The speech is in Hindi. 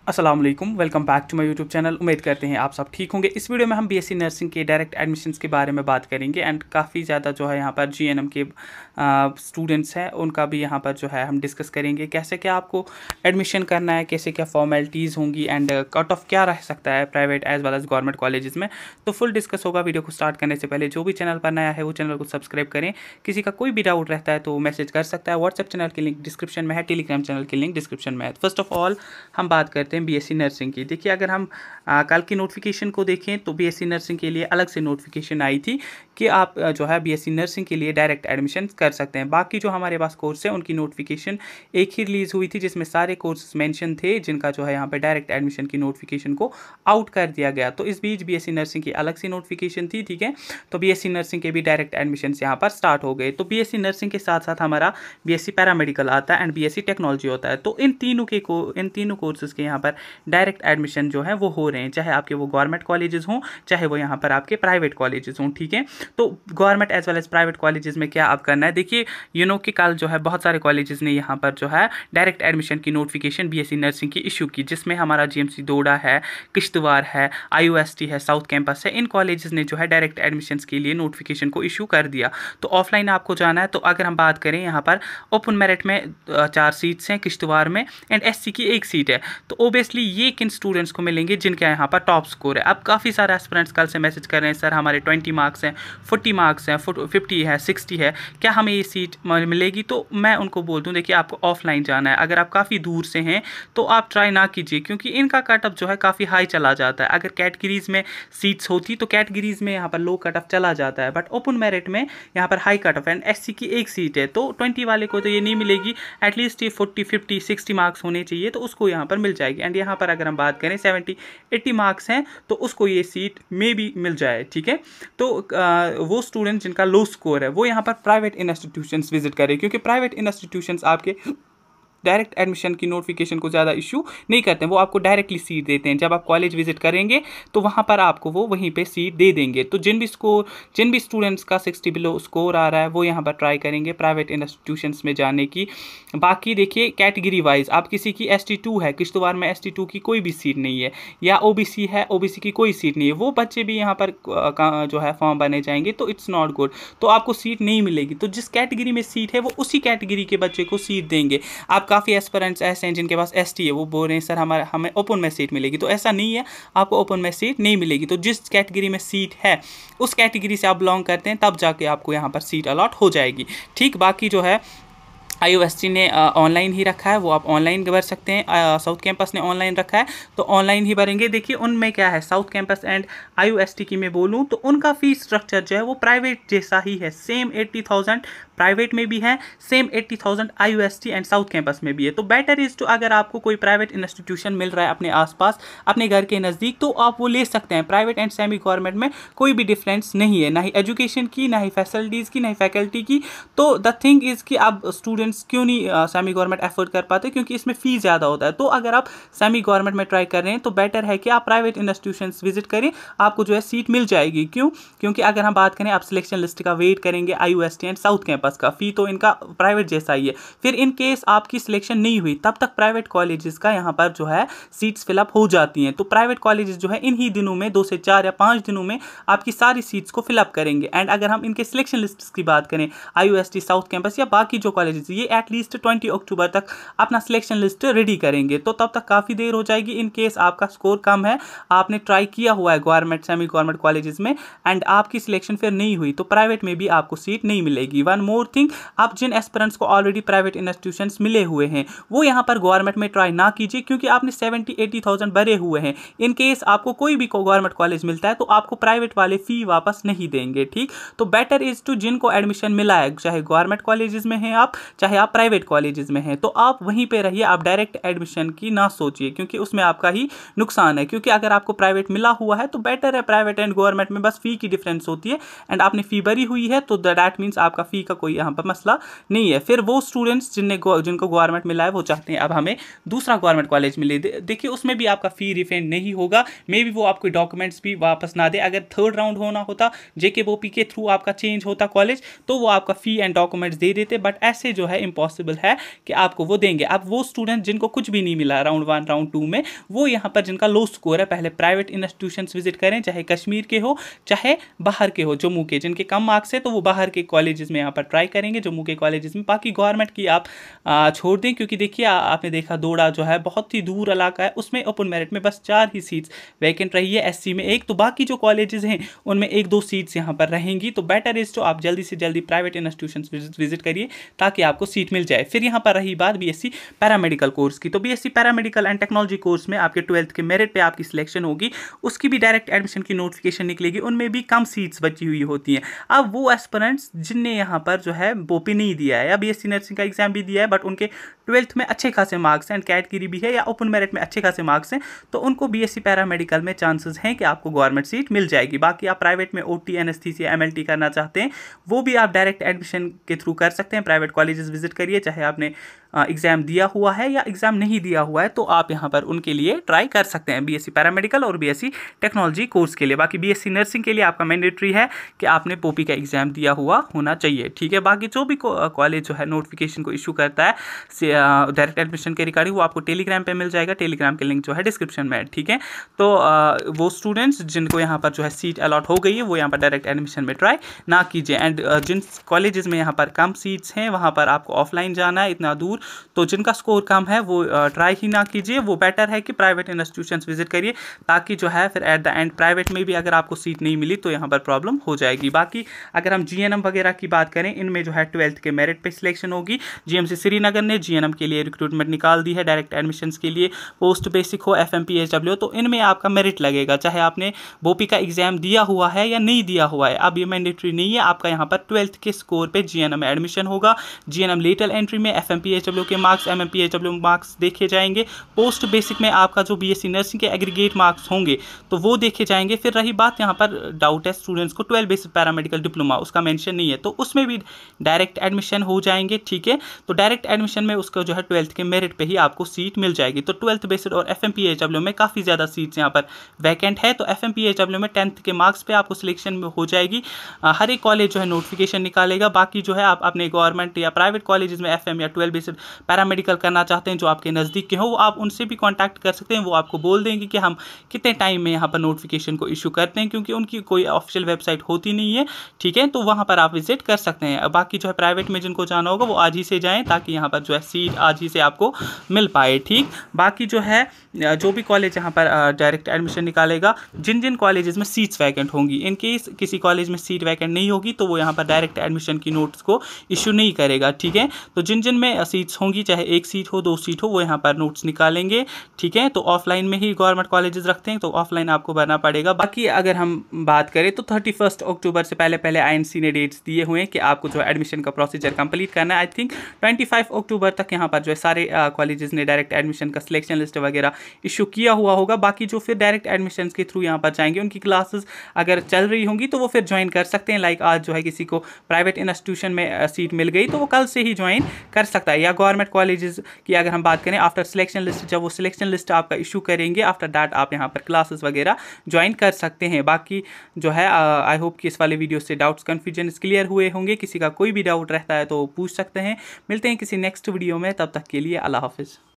अस्सलाम वालेकुम, welcome back to my YouTube channel. उम्मीद करते हैं आप सब ठीक होंगे। इस वीडियो में हम बीएससी नर्सिंग के डायरेक्ट एडमिशन्स के बारे में बात करेंगे एंड काफ़ी ज़्यादा जो है यहाँ पर जीएनएम के स्टूडेंट्स हैं उनका भी यहाँ पर जो है हम डिस्कस करेंगे कैसे क्या आपको एडमिशन करना है, कैसे क्या फॉर्मेलिटीज़ होंगी एंड कट ऑफ क्या रह सकता है private as well as government colleges में। तो फुल डिस्कस होगा। वीडियो को स्टार्ट करने से पहले जो भी चैनल पर नया है वो चैनल को सब्सक्राइब करें। किसी का कोई भी डाउट रहता है तो मैसेज कर सकता है। व्हाट्सएप चैनल की लिंक डिस्क्रिप्शन में है, टेलीग्राम चैनल की लिंक डिस्क्रिप्शन में है। फर्स्ट ऑफ ऑल हम बात करते हैं बीएससी नर्सिंग की। देखिए, अगर हम कल की नोटिफिकेशन को देखें तो बीएससी नर्सिंग के लिए अलग से नोटिफिकेशन आई थी कि आप जो है बीएससी नर्सिंग के लिए डायरेक्ट एडमिशन कर सकते हैं। बाकी जो हमारे पास कोर्स है उनकी नोटिफिकेशन एक ही रिलीज हुई थी जिसमें सारे कोर्सेज मेंशन थे जिनका जो है यहाँ पर डायरेक्ट एडमिशन की नोटिफिकेशन को आउट कर दिया गया। तो इस बीच बीएससी नर्सिंग की अलग सी नोटिफिकेशन थी, ठीक है। तो बीएससी नर्सिंग के भी डायरेक्ट एडमिशन यहाँ पर स्टार्ट हो गए। तो बीएससी नर्सिंग के साथ साथ हमारा बीएससी पैरामेडिकल आता है एंड बीएससी टेक्नोलॉजी होता है। तो इन तीनों कोर्सेज के यहाँ पर डायरेक्ट एडमिशन जो है वो हो रहे हैं, चाहे आपके वो गवर्नमेंट कॉलेजेस हों चाहे वो यहाँ पर आपके प्राइवेट कॉलेजेस हों, ठीक है। तो government as well as private colleges में क्या आप करना है, देखिए कि कल जो है बहुत सारे कॉलेजेस ने यहाँ पर जो है डायरेक्ट एडमिशन की नोटिफिकेशन बीएससी नर्सिंग की इशू की, जिसमें हमारा जीएमसी दोडा है, किश्तवाड़ है, आईयूएसटी है, साउथ कैंपस है। इन कॉलेजेस ने जो है डायरेक्ट एडमिशन के लिए नोटिफिकेशन को इशू कर दिया। तो ऑफलाइन आपको जाना है। तो अगर हम बात करें यहाँ पर ओपन मेरिट में 4 सीट्स हैं किश्तवाड़ में एंड एससी की 1 सीट है। तो ओबियसली ये किन स्टूडेंट्स को मिलेंगे जिनके यहाँ पर टॉप स्कोर है। अब काफ़ी सारे एस्पिरेंट्स कल से मैसेज कर रहे हैं, सर हमारे 20 मार्क्स हैं, 40 मार्क्स हैं, 50 है, 60 है, क्या हमें ये सीट मिलेगी। तो मैं उनको बोल दूं, देखिए आपको ऑफलाइन जाना है। अगर आप काफ़ी दूर से हैं तो आप ट्राई ना कीजिए क्योंकि इनका कटअप जो है काफ़ी हाई चला जाता है। अगर कैटेगरीज में सीट्स होती तो कैटेगरीज में यहाँ पर लो कटअप चला जाता है, बट ओपन मेरिट में यहाँ पर हाई कटअप एंड एससी की 1 सीट है। तो 20 वाले को तो ये नहीं मिलेगी, एटलीस्ट ये 40, 50, 60 मार्क्स होने चाहिए तो उसको यहाँ पर मिल जाएगी। एंड यहाँ पर अगर हम बात करें 70, 80 मार्क्स हैं तो उसको ये सीट में भी मिल जाए, ठीक है। तो वो स्टूडेंट जिनका लो स्कोर है वो यहाँ पर प्राइवेट इंस्टीट्यूशंस विजिट करें क्योंकि प्राइवेट इंस्टीट्यूशंस आपके डायरेक्ट एडमिशन की नोटिफिकेशन को ज़्यादा इशू नहीं करते हैं, वो आपको डायरेक्टली सीट देते हैं। जब आप कॉलेज विजिट करेंगे तो वहाँ पर आपको वो वहीं पे सीट दे देंगे। तो जिन भी स्टूडेंट्स का 60 बिलो स्कोर आ रहा है वो यहाँ पर ट्राई करेंगे प्राइवेट इंस्टीट्यूशंस में जाने की। बाकी देखिए कैटेगरी वाइज आप किसी की ST2 है, किश्तवाड़ में ST2 की कोई भी सीट नहीं है, या OBC है, OBC की कोई सीट नहीं है, वो बच्चे भी यहाँ पर जो है फॉर्म बने जाएंगे तो इट्स नॉट गुड। तो आपको सीट नहीं मिलेगी। तो जिस कैटेगरी में सीट है वो उसी कैटेगरी के बच्चे को सीट देंगे। आप काफ़ी एस्पिरेंट्स ऐसे हैं जिनके पास ST है, वो बोल रहे हैं सर हमें ओपन में सीट मिलेगी। तो ऐसा नहीं है, आपको ओपन में सीट नहीं मिलेगी। तो जिस कैटेगरी में सीट है उस कैटेगरी से आप बिलोंग करते हैं तब जाके आपको यहाँ पर सीट अलॉट हो जाएगी, ठीक। बाकी जो है आईयूएसटी ने ऑनलाइन ही रखा है, वो आप ऑनलाइन भर सकते हैं। साउथ कैंपस ने ऑनलाइन रखा है तो ऑनलाइन ही भरेंगे। देखिए उनमें क्या है, साउथ कैंपस एंड आईयूएसटी की मैं बोलूँ तो उनका फीस स्ट्रक्चर जो है वो प्राइवेट जैसा ही है। सेम 80,000 प्राइवेट में भी है, same 80,000 IUST and south campus में भी है। तो बेटर इज टू अगर आपको कोई प्राइवेट इंस्टीट्यूशन मिल रहा है अपने आसपास अपने घर के नज़दीक तो आप वो ले सकते हैं। प्राइवेट एंड सेमी गवर्नमेंट में कोई भी डिफरेंस नहीं है, ना ही एजुकेशन की, ना ही फैसिलिटीज़ की, ना ही फैकल्टी की। तो द थिंग इज़ कि आप स्टूडेंट्स क्यों नहीं सेमी गवर्नमेंट एफोर्ड कर पाते, क्योंकि इसमें फ़ीस ज़्यादा होता है। तो अगर आप सेमी गवर्नमेंट में ट्राई कर रहे हैं तो बेटर है कि आप प्राइवेट इंस्टीट्यूशंस विजिट करें, आपको जो है सीट मिल जाएगी। क्यों? क्योंकि अगर हम बात करें आप सिलेक्शन लिस्ट का वेट करेंगे आईयूएसटी एंड साउथ कैंपस का, फी तो इनका प्राइवेट जैसा ही है। फिर इन केस आपकी सिलेक्शन नहीं हुई तब तक प्राइवेट कॉलेजेस का यहाँ पर जो है सीट्स फिलअप हो जाती हैं। तो प्राइवेट कॉलेजेस जो है इन ही दिनों में 2 से 4 या 5 दिनों में आपकी सारी सीट्स को फिलअप करेंगे। एंड अगर हम इनके सिलेक्शन लिस्ट की बात करें आईयूएसटी, साउथ कैंपस या बाकी जो कॉलेजेस, ये एटलीस्ट 20 अक्टूबर तक अपना सिलेक्शन लिस्ट रेडी करेंगे। तो तब तक काफ़ी देर हो जाएगी। इन केस आपका स्कोर कम है, आपने ट्राई किया हुआ है गवर्नमेंट सेमी गवर्नमेंट कॉलेजेस में एंड आपकी सिलेक्शन फिर नहीं हुई तो प्राइवेट में भी आपको सीट नहीं मिलेगी। वन मोर थिंग, आप जिन एस्पिरेंट्स को ऑलरेडी प्राइवेट इंस्टीट्यूशंस मिले हुए हैं वो यहाँ पर गवर्नमेंट में ट्राई ना कीजिए क्योंकि आपने 70-80,000 भरे हुए हैं। इन केस आपको कोई भी गवर्नमेंट कॉलेज मिलता है तो आपको प्राइवेट वाले फी वापस नहीं देंगे, ठीक। तो बेटर इज टू जिनको एडमिशन मिला है, चाहे गवर्नमेंट कॉलेजेस में हैं आप, चाहे आप प्राइवेट कॉलेजेस में हैं, तो आप वहीं पे रहिए। आप डायरेक्ट एडमिशन की ना सोचिए क्योंकि उसमें आपका ही नुकसान है। क्योंकि अगर आपको प्राइवेट मिला हुआ है तो बेटर है, प्राइवेट एंड गवर्नमेंट में बस फी की डिफरेंस होती है एंड आपने फी भरी हुई है तो दैट मीन्स आपका फी का कोई यहाँ पर मसला नहीं है। फिर वो स्टूडेंट्स जिनको गवर्नमेंट मिला है वो चाहते हैं अब हमें दूसरा गवर्नमेंट कॉलेज मिले, देखिए उसमें भी आपका फ़ी रिफंड नहीं होगा, मे बी वो आपके डॉक्यूमेंट्स भी वापस ना दे। अगर थर्ड राउंड होना होता JKBOP के थ्रू आपका चेंज होता कॉलेज तो वो आपका फ़ी एंड डॉक्यूमेंट्स दे देते, बट ऐसे जो है इम्पॉसिबल है कि आपको वो देंगे। अब वो स्टूडेंट जिनको कुछ भी नहीं मिला राउंड 1 राउंड 2 में, वो यहाँ पर जिनका लो स्कोर है, पहले प्राइवेट इंस्टीट्यूशंस विजिट करें, चाहे कश्मीर के हो चाहे बाहर के हो, जम्मू के, जिनके कम मार्क्स है तो वो बाहर के कॉलेजेस में यहाँ पर ट्राई करेंगे, जम्मू के कॉलेजेस में। बाकी गवर्नमेंट की आप छोड़ दें, क्योंकि देखिए आपने देखा दोड़ा जो है बहुत ही दूर इलाका है, उसमें ओपन मेरिट में बस 4 ही सीट्स वैकेंट रही है, SC में 1, तो बाकी जो कॉलेजेस हैं उनमें 1-2 सीट्स यहाँ पर रहेंगी। तो बेटर इज तो आप जल्दी से जल्दी प्राइवेट इंस्टीट्यूशंस विजिट करिए ताकि आपको सीट मिल जाए। फिर यहाँ पर रही बात BSc पैरामेडिकल कोर्स की, तो BSc paramedical and technology course में आपके 12th के मेरिट पे आपकी सिलेक्शन होगी, उसकी भी डायरेक्ट एडमिशन की नोटिफिकेशन निकलेगी, उनमें भी कम सीट्स बची हुई होती हैं। अब वो एस्पिरेंट्स जिनने यहाँ पर जो है बोपी नहीं दिया है या BSc नर्सिंग का एग्जाम भी दिया है, बट उनके 12th में अच्छे खासे मार्क्स हैं, कैटेगरी भी है या ओपन मेरिट में अच्छे खासे मार्क्स हैं, तो उनको BSc पैरामेडिकल में चांसेस हैं कि आपको गवर्नमेंट सीट मिल जाएगी। बाकी आप प्राइवेट में OT एनेस्थीसिया MLT करना चाहते हैं वो भी आप डायरेक्ट एडमिशन के थ्रू कर सकते हैं, प्राइवेट कॉलेजेस विजिट करिए, चाहे आपने एग्जाम दिया हुआ है या एग्जाम नहीं दिया हुआ है, तो आप यहाँ पर उनके लिए ट्राई कर सकते हैं BSc पैरामेडिकल और BSc टेक्नोलॉजी कोर्स के लिए। बाकी BSc नर्सिंग के लिए आपका मैंडेटरी है कि आपने पोपी का एग्जाम दिया हुआ होना चाहिए, ठीक है। बाकी जो भी कॉलेज जो है नोटिफिकेशन को इशू करता है डायरेक्ट एडमिशन के रिगार्डिंग, वो आपको टेलीग्राम पे मिल जाएगा, टेलीग्राम के लिंक जो है डिस्क्रिप्शन में है, ठीक है। तो वो स्टूडेंट्स जिनको यहाँ पर जो है सीट अलॉट हो गई है वो यहाँ पर डायरेक्ट एडमिशन में ट्राई ना कीजिए। एंड जिन कॉलेजेस में यहाँ पर कम सीट्स हैं वहाँ पर आपको ऑफलाइन जाना है इतना दूर, तो जिनका स्कोर कम है वो ट्राई ही ना कीजिए, वो बेटर है कि प्राइवेट इंस्टीट्यूशंस विजिट करिए, ताकि जो है फिर एट द एंड प्राइवेट में भी अगर आपको सीट नहीं मिली तो यहाँ पर प्रॉब्लम हो जाएगी। बाकी अगर हम GNM वगैरह की बात करें, इनमें जो है 12th के मेरिट पे सिलेक्शन होगी। GMC श्रीनगर ने GNM के लिए रिक्रूटमेंट निकाल दी है डायरेक्ट एडमिशंस के लिए, पोस्ट बेसिक हो FMPHW, तो इनमें आपका मेरिट लगेगा, चाहे आपने बोपी का एग्जाम दिया हुआ है या नहीं दिया हुआ है। अब ये मैंडेटरी नहीं है, आपका यहाँ पर 12th के स्कोर पे GNM में एडमिशन होगा। GNM लेटरल एंट्री में FMPHW के मार्क्स, MMPHW मार्क्स देखे जाएंगे। पोस्ट बेसिक में आपका जो BSc नर्सिंग के एग्रीगेट मार्क्स होंगे तो वो देखे जाएंगे। फिर रही बात, यहाँ पर डाउट है स्टूडेंट्स को 12 बेसिक पैरामेडिकल डिप्लोमा, उसका मेंशन नहीं है, तो उसमें भी डायरेक्ट एडमिशन हो जाएंगे, ठीक है। तो डायरेक्ट एडमिशन में उसका जो है 12th के मेरिट पे ही आपको सीट मिल जाएगी। तो 12th बेसिक और FMPHW में काफ़ी ज़्यादा सीट्स यहाँ पर वैकेंट है, तो FMPHW में 10th के मार्क्स पे आपको सिलेक्शन में हो जाएगी। हर एक कॉलेज जो है नोटिफिकेशन निकालेगा। बाकी जो है आप अपने गवर्नमेंट या प्राइवेट कॉलेजेस में FM या 12 बेसिक पैरामेडिकल करना चाहते हैं जो आपके नज़दीक के हो, वो आप उनसे भी कांटेक्ट कर सकते हैं, वो आपको बोल देंगे कि हम कितने टाइम में यहाँ पर नोटिफिकेशन को इशू करते हैं, क्योंकि उनकी कोई ऑफिशियल वेबसाइट होती नहीं है, ठीक है। तो वहाँ पर आप विजिट कर सकते हैं। बाकी जो है प्राइवेट में जिनको जाना होगा वो आज ही से जाएँ, ताकि यहाँ पर जो है सीट आज ही से आपको मिल पाए, ठीक। बाकी जो है जो भी कॉलेज यहाँ पर डायरेक्ट एडमिशन निकालेगा, जिन जिन कॉलेजेस में सीट्स वैकेंट होंगी, इन केस किसी कॉलेज में सीट वैकेंट नहीं होगी तो वो यहाँ पर डायरेक्ट एडमिशन की नोट्स को इशू नहीं करेगा, ठीक है। तो जिन जिन में सीट्स होंगी, चाहे 1 सीट हो 2 सीट हो, वो यहाँ पर नोट्स निकालेंगे, ठीक है। तो ऑफलाइन में ही गवर्नमेंट कॉलेजेस रखते हैं, तो ऑफलाइन आपको भरना पड़ेगा। बाकी अगर हम बात करें तो 31 अक्टूबर से पहले INC ने डेट्स दिए हुए हैं कि आपको जो एडमिशन का प्रोसीजर कंप्लीट करना है। आई थिंक 25 अक्टूबर तक यहाँ पर जो है सारे कॉलेजेस ने डायरेक्ट एडमिशन का सिलेक्शन लिस्ट वगैरह इशू किया हुआ होगा। बाकी जो फिर डायरेक्ट एडमिशन के थ्रू यहाँ पर जाएंगे, उनकी क्लासेस अगर चल रही होंगी तो वो फिर ज्वाइन कर सकते हैं। लाइक आज जो है किसी को प्राइवेट इंस्टीट्यूशन में सीट मिल गई तो वो कल से ही ज्वाइन कर सकता है। या गवर्नमेंट कॉलेजेस की अगर हम बात करें, आफ्टर सिलेक्शन लिस्ट, जब वो सिलेक्शन लिस्ट आपका इशू करेंगे, आफ्टर दैट आप यहाँ पर क्लासेस वगैरह ज्वाइन कर सकते हैं। बाकी जो है आई होप कि इस वाले वीडियो से डाउट्स कन्फ्यूजन क्लियर हुए होंगे। किसी का कोई भी डाउट रहता है तो पूछ सकते हैं। मिलते हैं किसी नेक्स्ट वीडियो में, तब तक के लिए अल्लाह हाफिज़।